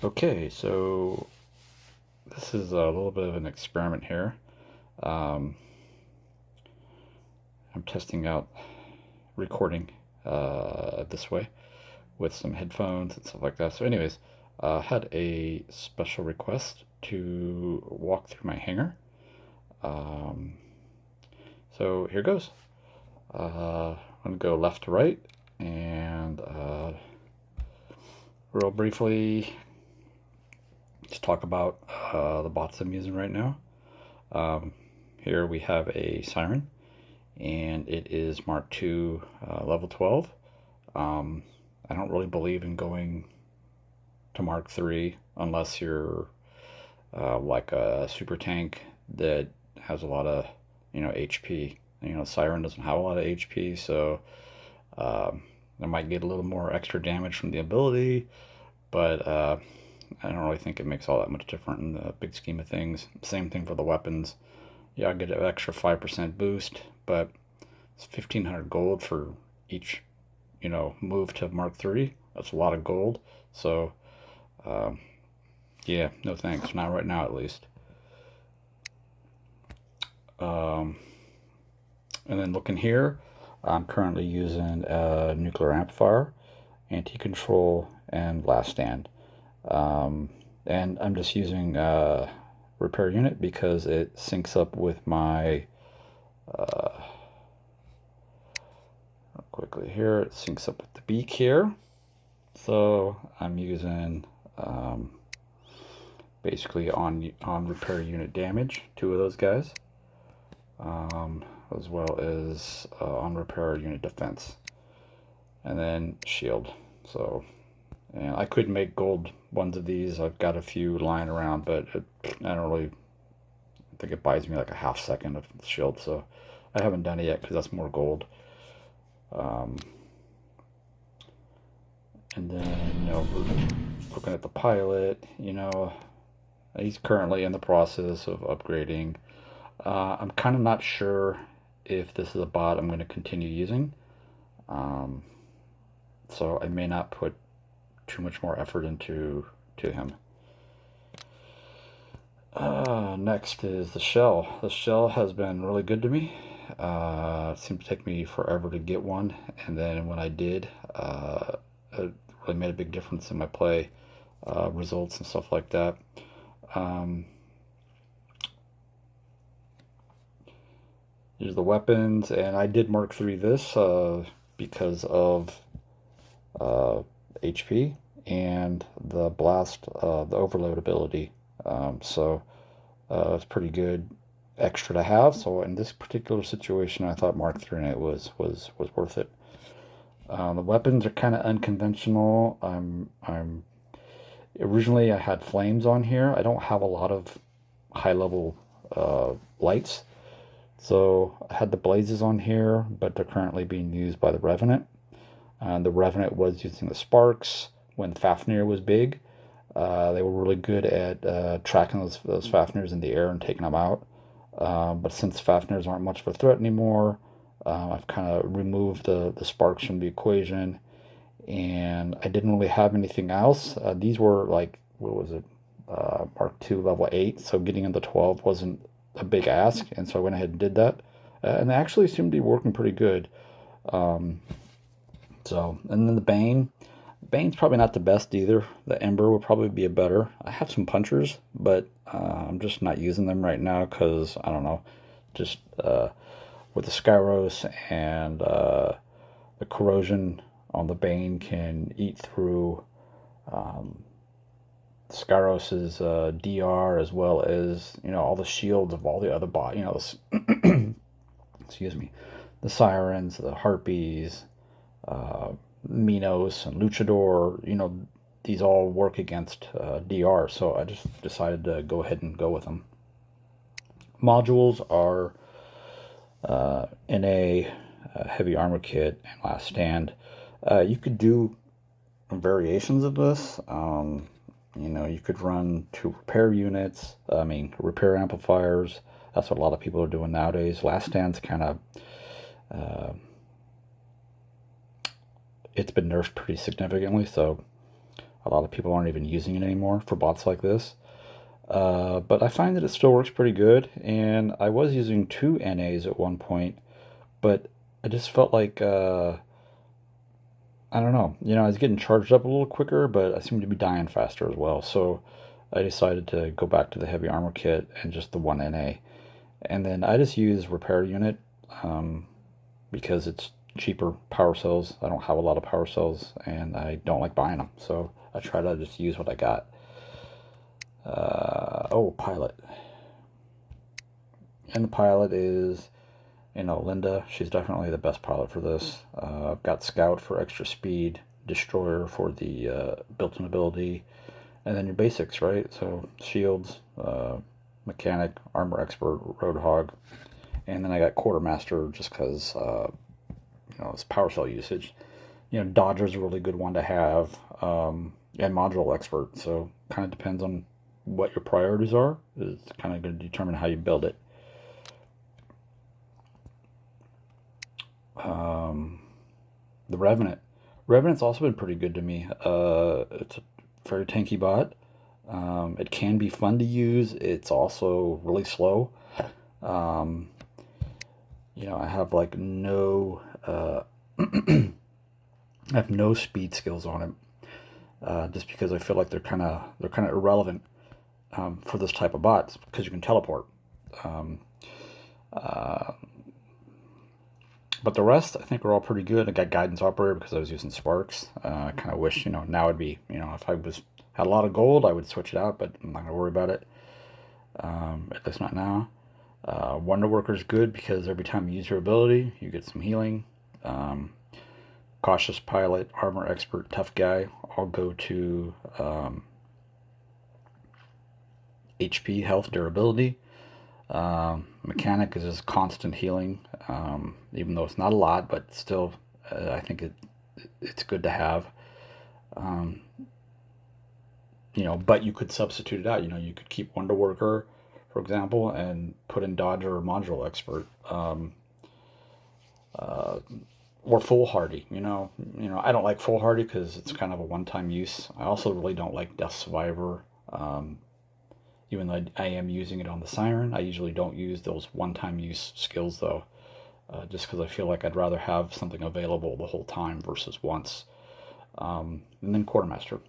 Okay, so this is a little bit of an experiment here. Um, I'm testing out recording this way with some headphones and stuff like that. So, anyways, had a special request to walk through my hangar. Um, so here goes. I'm gonna go left to right, and real briefly, just talk about the bots I'm using right now. Um, Here we have a siren, and it is Mark II level 12. Um, I don't really believe in going to Mark III unless you're like a super tank that has a lot of HP. Siren doesn't have a lot of HP, so um, I might get a little more extra damage from the ability, but I don't really think it makes all that much different in the big scheme of things. Same thing for the weapons. Yeah, I get an extra 5% boost, but it's 1,500 gold for each, move to Mark III. That's a lot of gold. So, um, yeah, no thanks. Not right now, at least. Um, and then looking here, I'm currently using a nuclear amplifier, anti-control, and last stand. Um, and I'm just using repair unit because it syncs up with my uh, quickly here. It syncs up with the beak here. So I'm using um, basically on repair unit damage, two of those guys, as well as on repair unit defense, and then shield. So, and I could make gold ones of these. I've got a few lying around, but I don't really I think it buys me like a half second of shield. So I haven't done it yet because that's more gold. Um, and then looking at the pilot, he's currently in the process of upgrading. I'm kind of not sure if this is a bot I'm going to continue using. Um, so I may not put too much more effort into to him. Next is the shell. The shell has been really good to me. It seemed to take me forever to get one, and then when I did, it really made a big difference in my play results and stuff like that. Um, Here's the weapons, and I did Mark III this because of uh, HP and the blast, the overload ability. So it's pretty good extra to have. So in this particular situation, I thought Mark III in it was worth it. The weapons are kind of unconventional. I'm originally I had flames on here. I don't have a lot of high level lights. So I had the blazes on here, but they're currently being used by the Revenant. The Revenant was using the sparks when Fafnir was big. They were really good at tracking those Fafnirs in the air and taking them out. But since Fafnirs aren't much of a threat anymore, I've kind of removed the sparks from the equation, and I didn't really have anything else. These were like, what was it, Mark II level 8, so getting into 12 wasn't a big ask, and so I went ahead and did that. And they actually seemed to be working pretty good. Um, and then the Bane. Bane's probably not the best either. The Ember would probably be a better. I have some punchers, but I'm just not using them right now because I don't know. Just with the Skyros and the corrosion on the Bane can eat through um, Skyros's DR as well as all the shields of all the other bot. Excuse me, the Sirens, the Harpies, uh, Minos and Luchador, these all work against DR, so I just decided to go ahead and go with them. Modules are in a heavy armor kit and last stand. You could do variations of this. You could run two repair units, repair amplifiers. That's what a lot of people are doing nowadays. Last stand's kind of uh, it's been nerfed pretty significantly, so A lot of people aren't even using it anymore for bots like this. But I find that it still works pretty good, and I was using two NAs at one point, but I just felt like, I don't know, I was getting charged up a little quicker, but I seemed to be dying faster as well. So I decided to go back to the heavy armor kit and just the one NA. And then I just use repair unit um, because it's cheaper power cells. I don't have a lot of power cells, and I don't like buying them. So I try to just use what I got. Oh, pilot. And the pilot is, Linda. She's definitely the best pilot for this. I've got Scout for extra speed, Destroyer for the built-in ability, and then your basics, right? So shields, mechanic, armor expert, roadhog, and then I got quartermaster just because it's power cell usage. Dodger's a really good one to have, and module expert. So kind of depends on what your priorities are. It's kind of going to determine how you build it. The Revenant. Revenant's also been pretty good to me. It's a very tanky bot. It can be fun to use. It's also really slow. Um, I have like no, I have no speed skills on it, just because I feel like they're kind of irrelevant for this type of bots because you can teleport. Um, uh, but the rest, I think, are all pretty good. I got guidance operator because I was using sparks. I kind of wish, now it'd be, if I had a lot of gold, I would switch it out, but I'm not gonna worry about it. At least not now. Wonder Worker's good because every time you use your ability, you get some healing. Um, Cautious Pilot, Armor Expert, Tough Guy all go to HP, health, durability. Mechanic is just constant healing, even though it's not a lot, but still, I think it's good to have. Um, but you could substitute it out. You could keep Wonder Worker, for example, and put in Dodger or Module Expert, uh, or Foolhardy. I don't like Foolhardy because it's kind of a one-time use. I also really don't like Death Survivor. Even though I am using it on the Siren, I usually don't use those one-time use skills though, just because I feel like I'd rather have something available the whole time versus once. And then Quartermaster.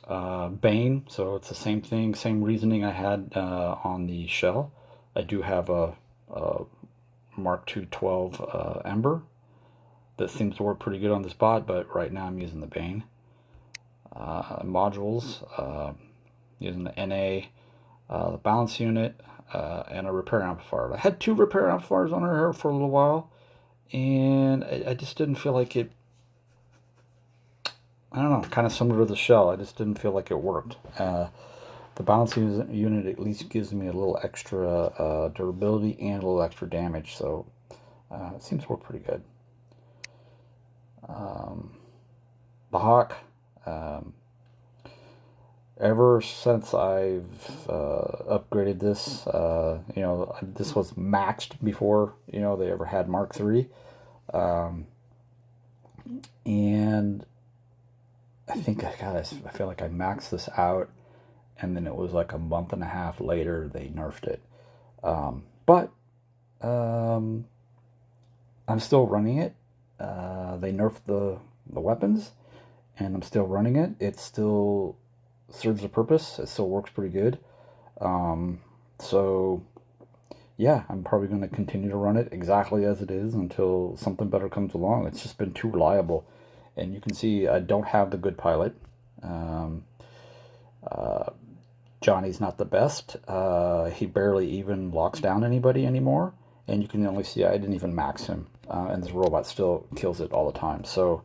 Bane, so it's the same thing, same reasoning I had on the shell. I do have a Mark 212 Ember that seems to work pretty good on this bot, but right now I'm using the Bane. Modules, using the NA, the balance unit, and a repair amplifier. I had two repair amplifiers on her for a little while, and I just didn't feel like it. I don't know, kind of similar to the shell. I just didn't feel like it worked. The balance unit at least gives me a little extra durability and a little extra damage, so it seems to work pretty good. The Hawk. Ever since I've upgraded this, this was maxed before they ever had Mark III, and I think I feel like I maxed this out, and then it was like a month and a half later they nerfed it. But I'm still running it. They nerfed the weapons, and I'm still running it. It still serves a purpose. It still works pretty good. So yeah, I'm probably going to continue to run it exactly as it is until something better comes along. It's just been too reliable, and you can see I don't have the good pilot. Um, uh, Johnny's not the best. He barely even locks down anybody anymore, and you can only see I didn't even max him, and this robot still kills it all the time. So.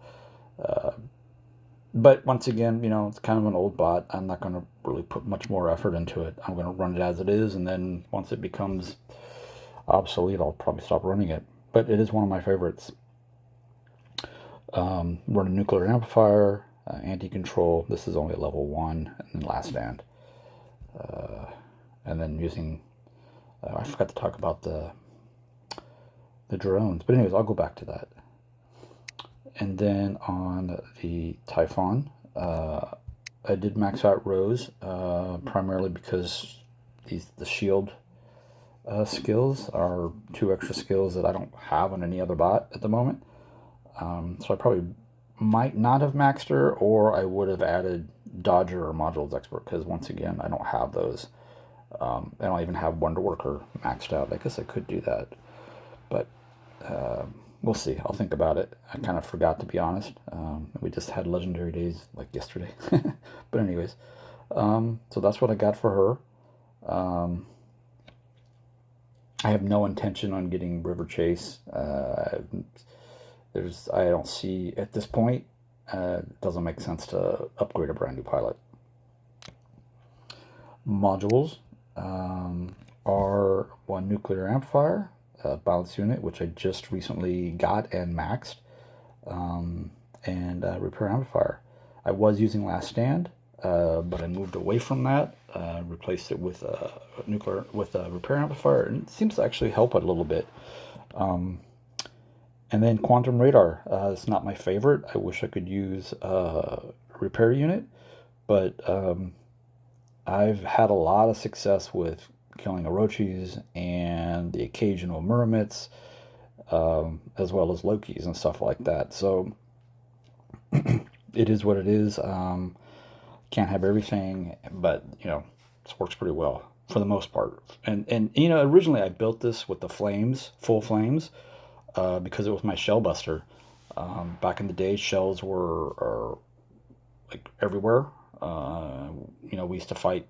But once again, it's kind of an old bot. I'm not going to really put much more effort into it. I'm going to run it as it is, and then once it becomes obsolete, I'll probably stop running it. But it is one of my favorites. Run a nuclear amplifier, anti-control. This is only level 1, and then last stand. And then using, I forgot to talk about the drones. But anyways, I'll go back to that. And then on the Typhon, I did max out Rose, primarily because the shield skills are 2 extra skills that I don't have on any other bot at the moment. So I probably might not have maxed her, or I would have added Dodger or Modules Expert, because once again, I don't have those. I don't even have Wonder Worker maxed out. I guess I could do that, but we'll see. I'll think about it. I kind of forgot, to be honest. We just had Legendary Days like yesterday. But anyways, so that's what I got for her. I have no intention on getting River Chase. I don't see at this point. It doesn't make sense to upgrade a brand new pilot. Modules are one nuclear amplifier, balance unit, which I just recently got and maxed, and repair amplifier. I was using Last Stand, but I moved away from that, replaced it with a repair amplifier, and it seems to actually help it a little bit. And then Quantum Radar. It's not my favorite. I wish I could use a repair unit, but I've had a lot of success with killing Orochis and the occasional Murmits, as well as Lokis and stuff like that. So it is what it is. Can't have everything, but it works pretty well for the most part. And originally I built this with the flames, full flames, because it was my shell buster. Back in the day, shells were like everywhere. We used to fight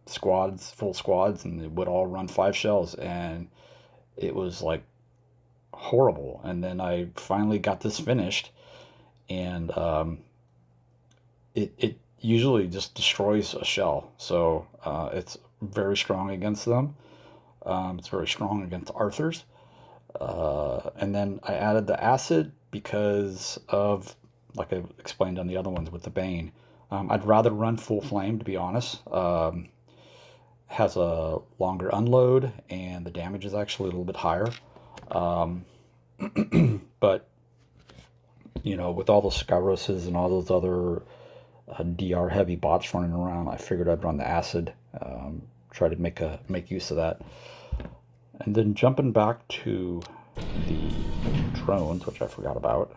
squads, full squads, and it would all run 5 shells, and it was like horrible. And then I finally got this finished, and it usually just destroys a shell. So it's very strong against them. It's very strong against Arthurs. And then I added the acid because of, like I explained on the other ones with the Bane. I'd rather run full flame, to be honest. Has a longer unload, and the damage is actually a little bit higher. But with all the Skyroses and all those other DR heavy bots running around, I figured I'd run the acid. Try to make use of that. And then jumping back to the drones, which I forgot about.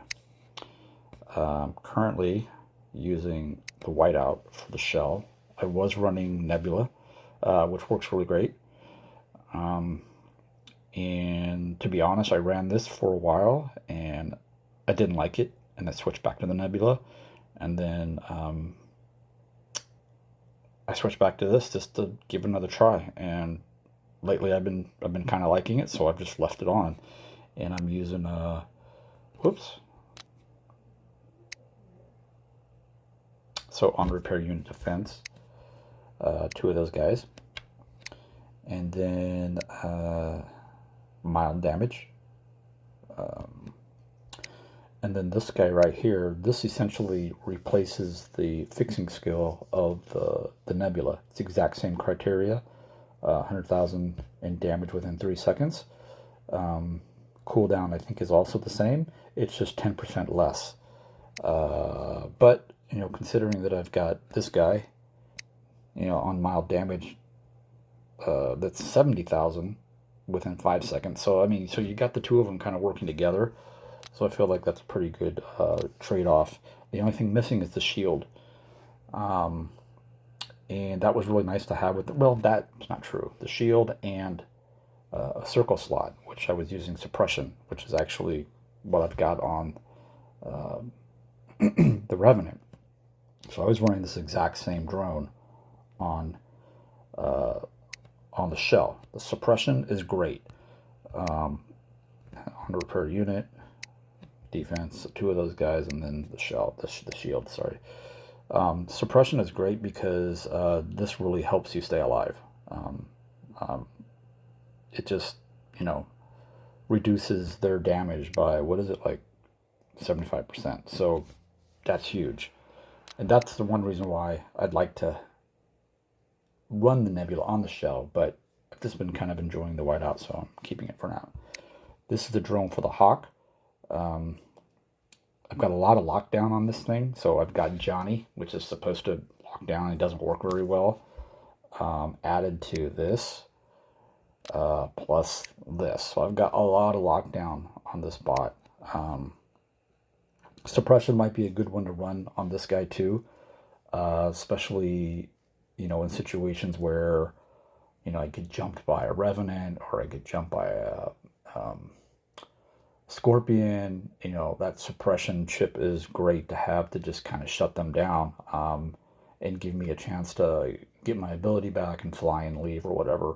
Currently using the whiteout for the shell. I was running Nebula, which works really great. And to be honest, I ran this for a while and I didn't like it, and I switched back to the Nebula, and then I switched back to this just to give it another try. And lately I've been kind of liking it, so I've just left it on, and I'm using whoops. So on repair unit defense, 2 of those guys, and then mild damage, and then this guy right here. This essentially replaces the fixing skill of the Nebula. It's the exact same criteria. 100,000 in damage within 3 seconds. Cooldown, I think, is also the same. It's just 10% less. But considering that I've got this guy, on mild damage, that's 70,000 within 5 seconds. So so you got the 2 of them kind of working together. So I feel like that's a pretty good trade-off. The only thing missing is the shield. And that was really nice to have with that's not true. The shield and a circle slot, which I was using suppression, which is actually what I've got on the Revenant. So I was running this exact same drone on the shell. The suppression is great. On the repair unit, defense, 2 of those guys, and then the shield. Sorry. Suppression is great because this really helps you stay alive. It just, reduces their damage by, what is it, like 75%. So that's huge. And that's the one reason why I'd like to run the Nebula on the shell, but I've just been kind of enjoying the whiteout, so I'm keeping it for now. This is the drone for the Hawk. I've got a lot of lockdown on this thing. So I've got Johnny, which is supposed to lock down and it doesn't work very well, added to this, plus this. So I've got a lot of lockdown on this bot. Suppression might be a good one to run on this guy too, especially, in situations where, I get jumped by a Revenant or I get jumped by a Scorpion. That suppression chip is great to have to just kind of shut them down, and give me a chance to get my ability back and fly and leave or whatever.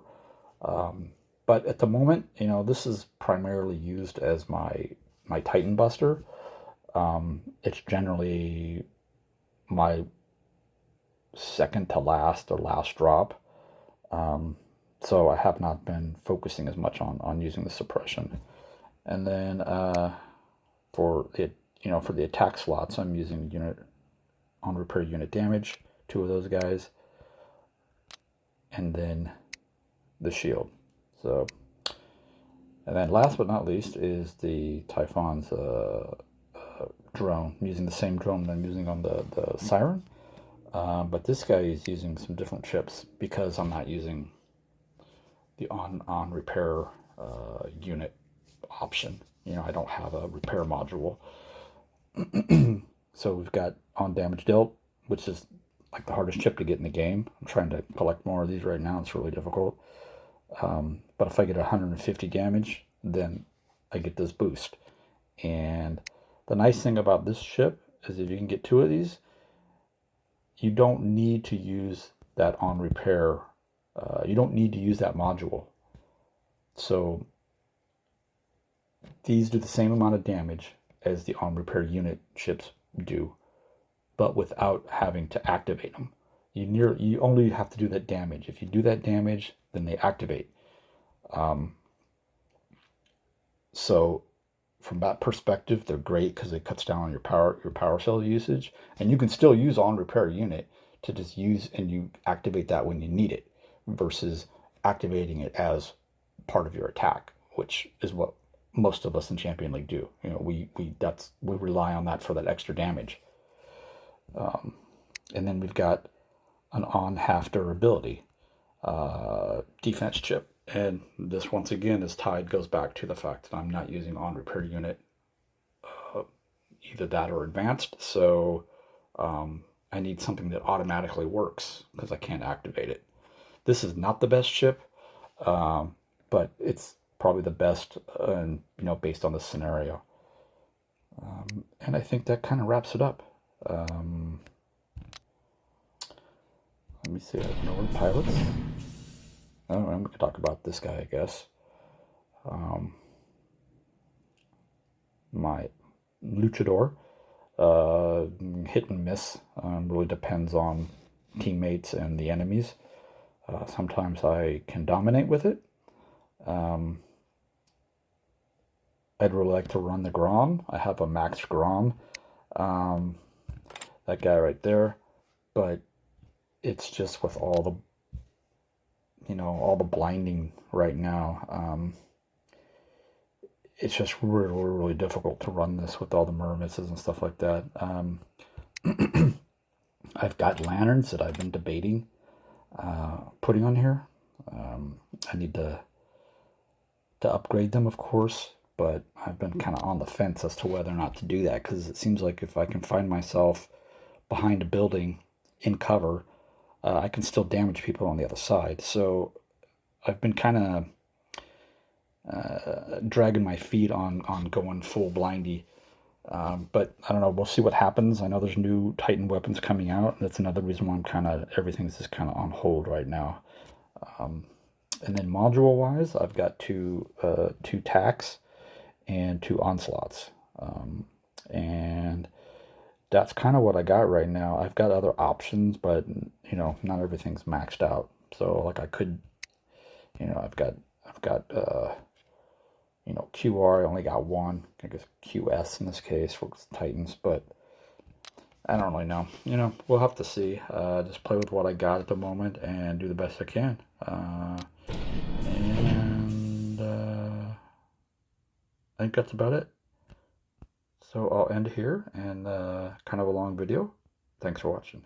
But at the moment, this is primarily used as my Titan Buster. It's generally my second to last or last drop. So I have not been focusing as much on using the suppression. And then for it, for the attack slots, I'm using unit on repair unit damage, two of those guys, and then the shield. So, and then last but not least is the Typhon's drone. I'm using the same drone that I'm using on the Siren, but this guy is using some different chips because I'm not using the on repair unit option. I don't have a repair module. So we've got on damage dealt, which is like the hardest chip to get in the game. I'm trying to collect more of these right now. It's really difficult. But if I get 150 damage, then I get this boost. And the nice thing about this chip is if you can get two of these, you don't need to use that on repair. You don't need to use that module. So these do the same amount of damage as the on repair unit chips do, but without having to activate them. You only have to do that damage. If you do that damage, then they activate. So from that perspective, they're great because it cuts down on your power cell usage, and you can still use on repair unit to just use and you activate that when you need it, versus activating it as part of your attack, which is what most of us in Champion League do. We rely on that for that extra damage. And then we've got an on half durability defense chip. And this once again goes back to the fact that I'm not using on repair unit, either that or advanced. So I need something that automatically works because I can't activate it. This is not the best chip, but it's probably the best, based on the scenario. And I think that kind of wraps it up. Let me see. Pilots. Oh, and we could talk about this guy, I guess. My Luchador. Hit and miss. Really depends on teammates and the enemies. Sometimes I can dominate with it. I'd really like to run the Grom. I have a max Grom. That guy right there. But it's just with all the blinding right now. It's just really, really difficult to run this with all the mirror misses and stuff like that. I've got lanterns that I've been debating putting on here. I need to upgrade them, of course, but I've been kind of on the fence as to whether or not to do that, because it seems like if I can find myself behind a building in cover, I can still damage people on the other side. So I've been kind of dragging my feet on going full blindy. But I don't know. We'll see what happens. I know there's new Titan weapons coming out. And that's another reason why everything's just kind of on hold right now. And then module-wise, I've got two tacks and two onslaughts. And that's kind of what I got right now. I've got other options, but not everything's maxed out. So like I could, I've got QR. I only got one. I guess QS in this case for Titans, but I don't really know. We'll have to see. Just play with what I got at the moment and do the best I can. And I think that's about it. So I'll end here and kind of a long video. Thanks for watching.